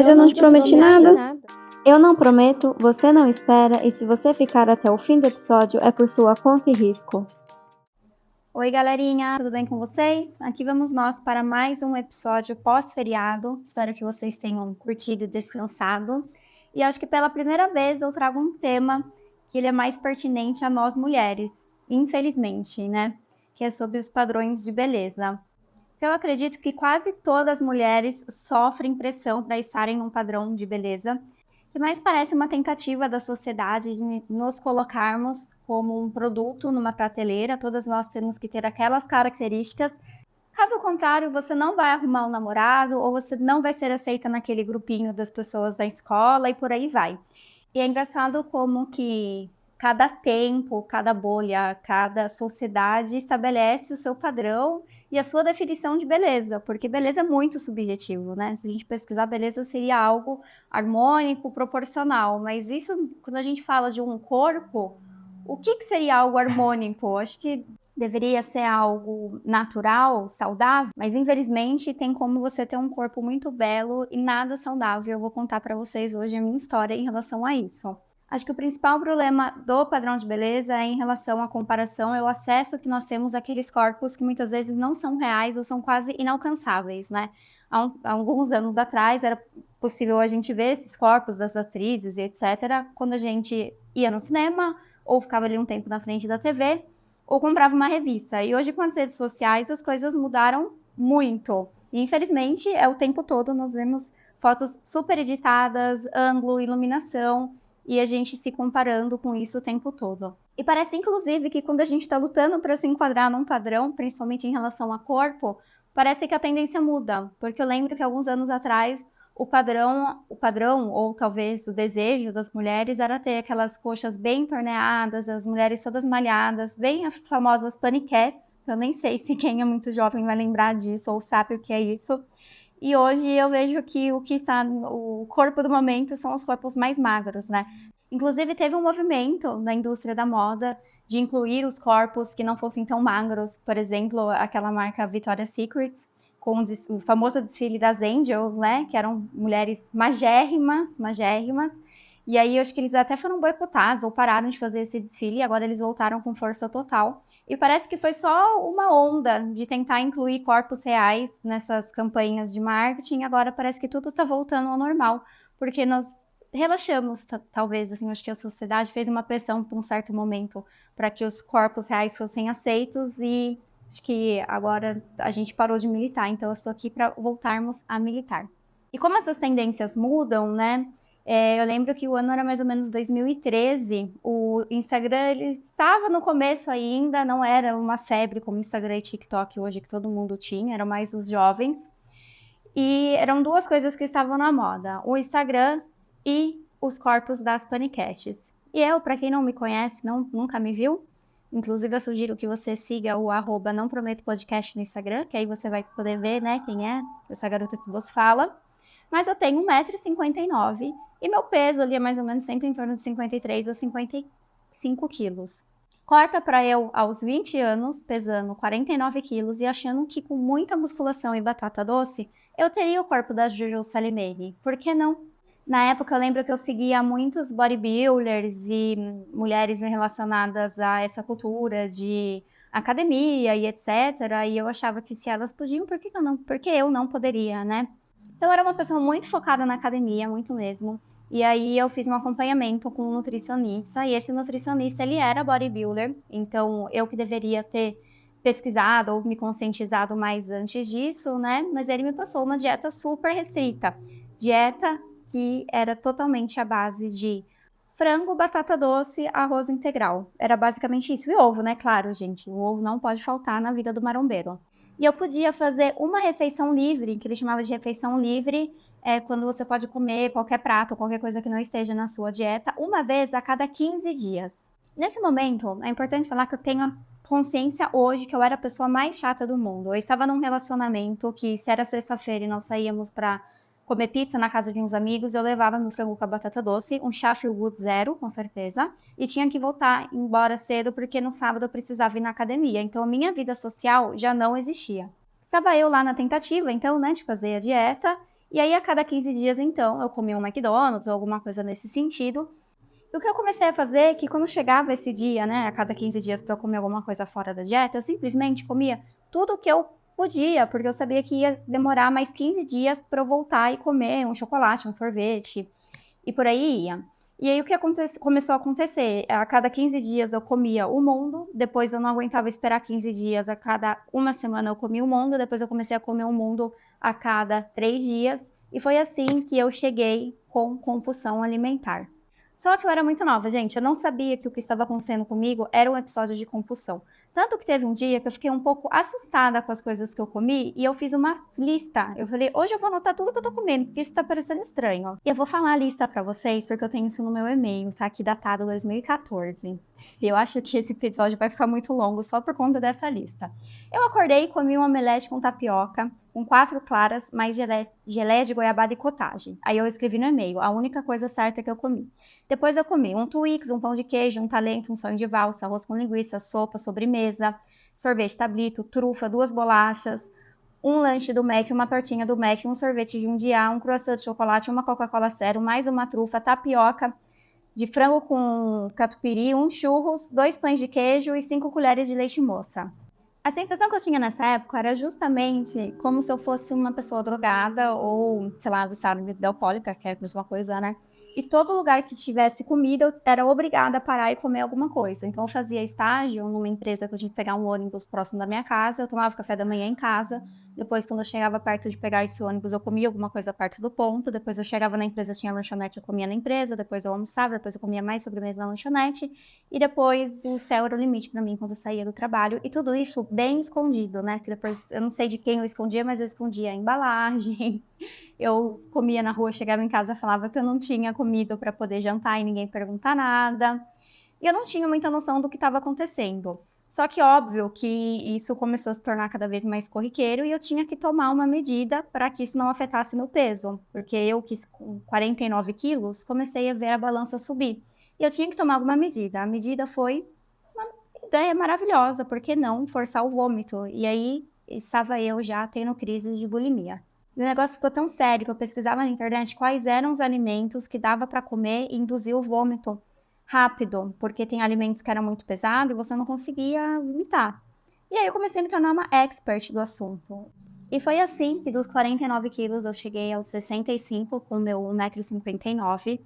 Mas eu não te prometi nada. Eu não prometo, você não espera, e se você ficar até o fim do episódio é por sua conta e risco. Oi galerinha, tudo bem com vocês? Aqui vamos nós para mais um episódio pós-feriado. Espero que vocês tenham curtido e descansado. E acho que pela primeira vez eu trago um tema que ele é mais pertinente a nós mulheres, infelizmente, né? Que é sobre os padrões de beleza. Eu acredito que quase todas as mulheres sofrem pressão para estarem num padrão de beleza, que mais parece uma tentativa da sociedade de nos colocarmos como um produto numa prateleira. Todas nós temos que ter aquelas características. Caso contrário, você não vai arrumar um namorado ou você não vai ser aceita naquele grupinho das pessoas da escola e por aí vai. E é engraçado como que cada tempo, cada bolha, cada sociedade estabelece o seu padrão e a sua definição de beleza, porque beleza é muito subjetivo, né? Se a gente pesquisar, beleza seria algo harmônico, proporcional, mas isso, quando a gente fala de um corpo, o que seria algo harmônico? Acho que deveria ser algo natural, saudável, mas infelizmente tem como você ter um corpo muito belo e nada saudável. Eu vou contar para vocês hoje a minha história em relação a isso. Acho que o principal problema do padrão de beleza é em relação à comparação, é o acesso que nós temos àqueles corpos que muitas vezes não são reais ou são quase inalcançáveis, né? Há alguns anos atrás era possível a gente ver esses corpos das atrizes e etc. quando a gente ia no cinema ou ficava ali um tempo na frente da TV ou comprava uma revista. E hoje com as redes sociais as coisas mudaram muito. E infelizmente é o tempo todo nós vemos fotos super editadas, ângulo, iluminação, e a gente se comparando com isso o tempo todo. E parece, inclusive, que quando a gente está lutando para se enquadrar num padrão, principalmente em relação a corpo, parece que a tendência muda. Porque eu lembro que alguns anos atrás, o padrão, ou talvez o desejo das mulheres era ter aquelas coxas bem torneadas, as mulheres todas malhadas, bem as famosas paniquetes. Eu nem sei se quem é muito jovem vai lembrar disso ou sabe o que é isso. E hoje eu vejo que o que está no corpo do momento são os corpos mais magros, né? Inclusive teve um movimento na indústria da moda de incluir os corpos que não fossem tão magros. Por exemplo, aquela marca Victoria's Secret, com o famoso desfile das Angels, né? Que eram mulheres magérrimas. E aí eu acho que eles até foram boicotados ou pararam de fazer esse desfile e agora eles voltaram com força total. E parece que foi só uma onda de tentar incluir corpos reais nessas campanhas de marketing. Agora parece que tudo está voltando ao normal, porque nós relaxamos, talvez, assim, acho que a sociedade fez uma pressão por um certo momento para que os corpos reais fossem aceitos e acho que agora a gente parou de militar, então eu estou aqui para voltarmos a militar. E como essas tendências mudam, né? Eu lembro que o ano era mais ou menos 2013, o Instagram ele estava no começo ainda, não era uma febre como Instagram e TikTok hoje que todo mundo tinha, eram mais os jovens. E eram duas coisas que estavam na moda, o Instagram e os corpos das paniquetes. E eu, para quem não me conhece, nunca me viu, inclusive eu sugiro que você siga o @nãoprometopodcast no Instagram, que aí você vai poder ver, né, quem é essa garota que vos fala. Mas eu tenho 1,59 m e meu peso ali é mais ou menos sempre em torno de 53 a 55 quilos. Corta para eu aos 20 anos, pesando 49 quilos e achando que com muita musculação e batata doce, eu teria o corpo da Jojo Salimene. Por que não? Na época eu lembro que eu seguia muitos bodybuilders e mulheres relacionadas a essa cultura de academia e etc. E eu achava que se elas podiam, por que eu não poderia, né? Então eu era uma pessoa muito focada na academia, muito mesmo. E aí eu fiz um acompanhamento com um nutricionista, e esse nutricionista, ele era bodybuilder, então eu que deveria ter pesquisado ou me conscientizado mais antes disso, né? Mas ele me passou uma dieta super restrita. Dieta que era totalmente à base de frango, batata doce, arroz integral. Era basicamente isso. E ovo, né? Claro, gente. O ovo não pode faltar na vida do marombeiro. E eu podia fazer uma refeição livre, que ele chamava de refeição livre, quando você pode comer qualquer prato, qualquer coisa que não esteja na sua dieta, uma vez a cada 15 dias. Nesse momento, é importante falar que eu tenho a consciência hoje que eu era a pessoa mais chata do mundo. Eu estava num relacionamento que, se era sexta-feira e nós saíamos para comer pizza na casa de uns amigos, eu levava meu frango com a batata doce, um Sheffield zero, com certeza, e tinha que voltar embora cedo porque no sábado eu precisava ir na academia. Então a minha vida social já não existia. Estava eu lá na tentativa, então, né, de fazer a dieta, E aí, a cada 15 dias, então, eu comia um McDonald's ou alguma coisa nesse sentido. E o que eu comecei a fazer é que quando chegava esse dia, né, a cada 15 dias para eu comer alguma coisa fora da dieta, eu simplesmente comia tudo o que eu podia, porque eu sabia que ia demorar mais 15 dias para eu voltar e comer um chocolate, um sorvete, e por aí ia. E aí o que começou a acontecer? A cada 15 dias eu comia o mundo, depois eu não aguentava esperar 15 dias, a cada uma semana eu comia o mundo, depois eu comecei a comer o mundo a cada 3 dias, e foi assim que eu cheguei com compulsão alimentar. Só que eu era muito nova, gente. Eu não sabia que o que estava acontecendo comigo era um episódio de compulsão. Tanto que teve um dia que eu fiquei um pouco assustada com as coisas que eu comi e eu fiz uma lista. Eu falei, hoje eu vou anotar tudo que eu tô comendo, porque isso tá parecendo estranho. E eu vou falar a lista pra vocês, porque eu tenho isso no meu e-mail, tá aqui datado 2014. E eu acho que esse episódio vai ficar muito longo só por conta dessa lista. Eu acordei e comi um omelete com tapioca, com 4 claras, mais geleia de goiabada e cottage. Aí eu escrevi no e-mail, a única coisa certa que eu comi. Depois eu comi um Twix, um pão de queijo, um talento, um sonho de valsa, arroz com linguiça, sopa, sobremesa, sorvete tablito, trufa, 2 bolachas, um lanche do Mac, uma tortinha do Mac, um sorvete de um dia, um croissant de chocolate, uma Coca-Cola zero, mais uma trufa, tapioca de frango com catupiry, um churros, 2 pães de queijo e 5 colheres de leite moça. A sensação que eu tinha nessa época era justamente como se eu fosse uma pessoa drogada ou, sei lá, viciada em bebida alcoólica, que é a mesma coisa, né? E todo lugar que tivesse comida, eu era obrigada a parar e comer alguma coisa. Então, eu fazia estágio numa empresa que eu tinha que pegar um ônibus próximo da minha casa, eu tomava café da manhã em casa. Depois, quando eu chegava perto de pegar esse ônibus, eu comia alguma coisa perto do ponto. Depois, eu chegava na empresa, tinha lanchonete, eu comia na empresa. Depois, eu almoçava, depois, eu comia mais sobremesa na lanchonete. E depois, o céu era o limite para mim quando eu saía do trabalho. E tudo isso bem escondido, né? Que depois, eu não sei de quem eu escondia, mas eu escondia a embalagem. Eu comia na rua, chegava em casa, falava que eu não tinha comido para poder jantar e ninguém perguntar nada. E eu não tinha muita noção do que estava acontecendo. Só que óbvio que isso começou a se tornar cada vez mais corriqueiro e eu tinha que tomar uma medida para que isso não afetasse meu peso. Porque eu, que com 49 quilos, comecei a ver a balança subir. E eu tinha que tomar alguma medida. A medida foi uma ideia maravilhosa, por que não forçar o vômito? E aí estava eu já tendo crises de bulimia. E o negócio ficou tão sério que eu pesquisava na internet quais eram os alimentos que dava para comer e induzir o vômito rápido, porque tem alimentos que eram muito pesados e você não conseguia vomitar. E aí eu comecei a me tornar uma expert do assunto. E foi assim que dos 49 quilos eu cheguei aos 65 com meu 1,59 m.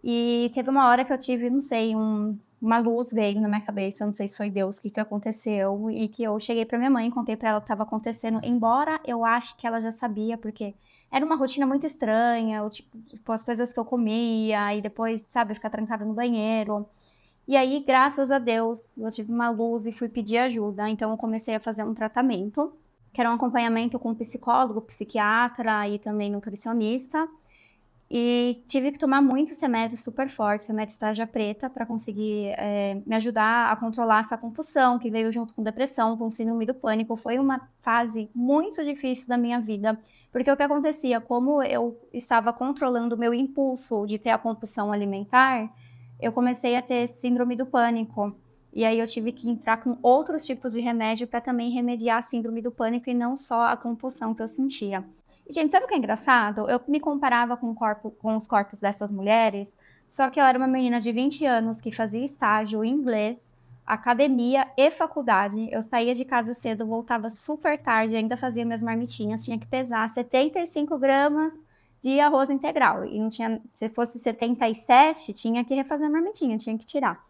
E teve uma hora que eu tive, não sei, uma luz veio na minha cabeça, não sei se foi Deus, o que aconteceu, e que eu cheguei pra minha mãe, contei pra ela o que estava acontecendo, embora eu ache que ela já sabia, porque era uma rotina muito estranha, tipo, as coisas que eu comia, e depois, sabe, ficar trancada no banheiro. E aí, graças a Deus, eu tive uma luz e fui pedir ajuda, então eu comecei a fazer um tratamento, que era um acompanhamento com psicólogo, psiquiatra e também nutricionista. E tive que tomar muitos remédios super fortes, remédios tarja preta, para conseguir me ajudar a controlar essa compulsão, que veio junto com depressão, com síndrome do pânico. Foi uma fase muito difícil da minha vida, porque o que acontecia, como eu estava controlando o meu impulso de ter a compulsão alimentar, eu comecei a ter síndrome do pânico. E aí eu tive que entrar com outros tipos de remédio para também remediar a síndrome do pânico e não só a compulsão que eu sentia. Gente, sabe o que é engraçado? Eu me comparava com os corpos dessas mulheres, só que eu era uma menina de 20 anos que fazia estágio em inglês, academia e faculdade. Eu saía de casa cedo, voltava super tarde, ainda fazia minhas marmitinhas, tinha que pesar 75 gramas de arroz integral. E não tinha, se fosse 77, tinha que refazer a marmitinha, tinha que tirar.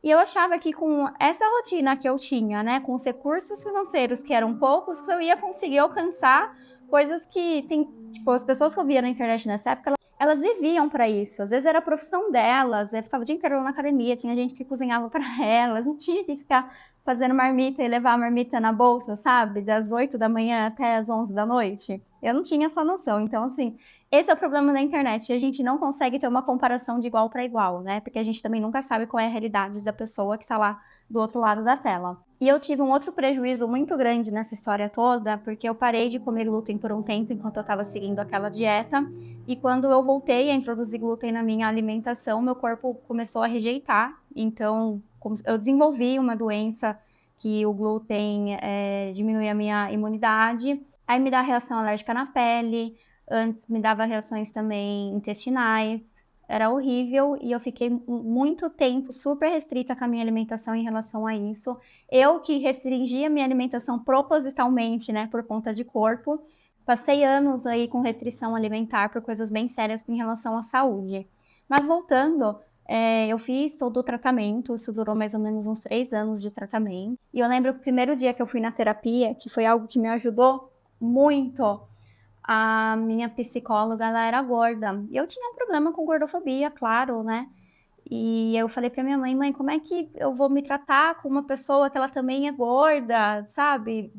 E eu achava que com essa rotina que eu tinha, né, com os recursos financeiros que eram poucos, eu ia conseguir alcançar coisas que tem, tipo, as pessoas que eu via na internet nessa época, elas viviam para isso. Às vezes era a profissão delas, eu ficava o dia inteiro na academia, tinha gente que cozinhava para elas, não tinha que ficar fazendo marmita e levar a marmita na bolsa, sabe? Das 8 da manhã até as 11 da noite. Eu não tinha essa noção. Então, assim, esse é o problema da internet. A gente não consegue ter uma comparação de igual para igual, né? Porque a gente também nunca sabe qual é a realidade da pessoa que tá lá do outro lado da tela. E eu tive um outro prejuízo muito grande nessa história toda, porque eu parei de comer glúten por um tempo enquanto eu estava seguindo aquela dieta. E quando eu voltei a introduzir glúten na minha alimentação, meu corpo começou a rejeitar. Então, eu desenvolvi uma doença que o glúten diminui a minha imunidade. Aí me dá reação alérgica na pele, Antes me dava reações também intestinais, era horrível e eu fiquei muito tempo super restrita com a minha alimentação em relação a isso. Eu que restringia minha alimentação propositalmente, né, por conta de corpo, passei anos aí com restrição alimentar por coisas bem sérias em relação à saúde. Mas voltando, eu fiz todo o tratamento, isso durou mais ou menos uns 3 anos de tratamento. E eu lembro que o primeiro dia que eu fui na terapia, que foi algo que me ajudou muito, a minha psicóloga, ela era gorda. E eu tinha um problema com gordofobia, claro, né? E eu falei pra minha mãe: "Mãe, como é que eu vou me tratar com uma pessoa que ela também é gorda?", sabe?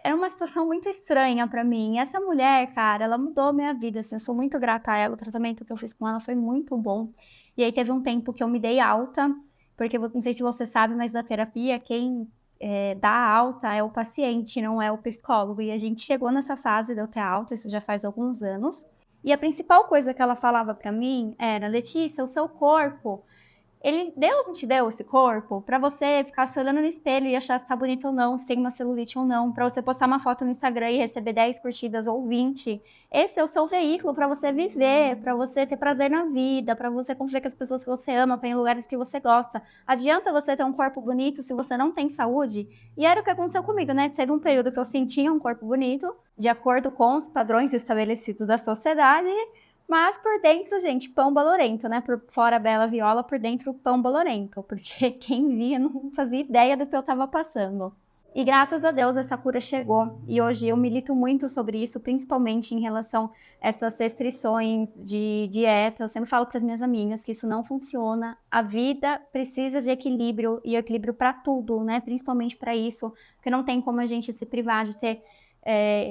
Era uma situação muito estranha pra mim. E essa mulher, cara, ela mudou minha vida, assim, eu sou muito grata a ela, o tratamento que eu fiz com ela foi muito bom. E aí teve um tempo que eu me dei alta, porque não sei se você sabe, mas na terapia quem, dá alta é o paciente, não é o psicólogo. E a gente chegou nessa fase de eu ter alta, isso já faz alguns anos. E a principal coisa que ela falava pra mim era: "Letícia, o seu corpo Deus não te deu esse corpo pra você ficar se olhando no espelho e achar se tá bonito ou não, se tem uma celulite ou não, pra você postar uma foto no Instagram e receber 10 curtidas ou 20. Esse é o seu veículo pra você viver, pra você ter prazer na vida, pra você conviver com as pessoas que você ama, pra ir em lugares que você gosta. Adianta você ter um corpo bonito se você não tem saúde?". E era o que aconteceu comigo, né? Teve um período que eu sentia um corpo bonito, de acordo com os padrões estabelecidos da sociedade, mas por dentro, gente, pão bolorento, né? Por fora bela viola, por dentro pão bolorento, porque quem via não fazia ideia do que eu estava passando. E graças a Deus essa cura chegou. E hoje eu milito muito sobre isso, principalmente em relação a essas restrições de dieta. Eu sempre falo para as minhas amigas que isso não funciona. A vida precisa de equilíbrio e equilíbrio para tudo, né? Principalmente para isso, porque não tem como a gente se privar de ter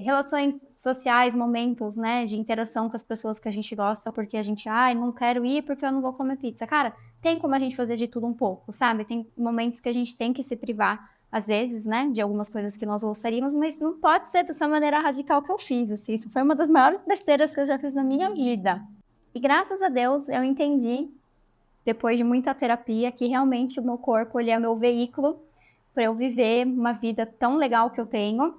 relações sociais, momentos, né, de interação com as pessoas que a gente gosta, porque a gente, ai, não quero ir porque eu não vou comer pizza. Cara, tem como a gente fazer de tudo um pouco, sabe? Tem momentos que a gente tem que se privar, às vezes, né, de algumas coisas que nós gostaríamos, mas não pode ser dessa maneira radical que eu fiz, assim. Isso foi uma das maiores besteiras que eu já fiz na minha vida. E graças a Deus eu entendi, depois de muita terapia, que realmente o meu corpo, ele é meu veículo para eu viver uma vida tão legal que eu tenho.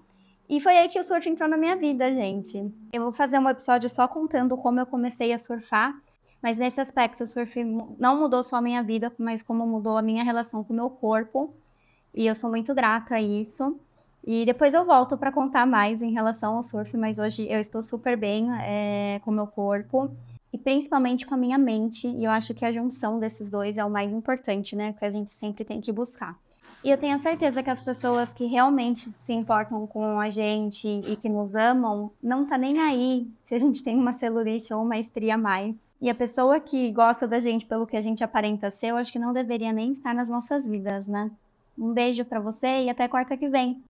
E foi aí que o surf entrou na minha vida, gente. Eu vou fazer um episódio só contando como eu comecei a surfar, mas nesse aspecto o surf não mudou só a minha vida, mas como mudou a minha relação com o meu corpo. E eu sou muito grata a isso. E depois eu volto para contar mais em relação ao surf, mas hoje eu estou super bem com o meu corpo e principalmente com a minha mente. E eu acho que a junção desses dois é o mais importante, né? Que a gente sempre tem que buscar. E eu tenho certeza que as pessoas que realmente se importam com a gente e que nos amam, não tá nem aí se a gente tem uma celulite ou uma estria a mais. E a pessoa que gosta da gente pelo que a gente aparenta ser, eu acho que não deveria nem estar nas nossas vidas, né? Um beijo pra você e até quarta que vem.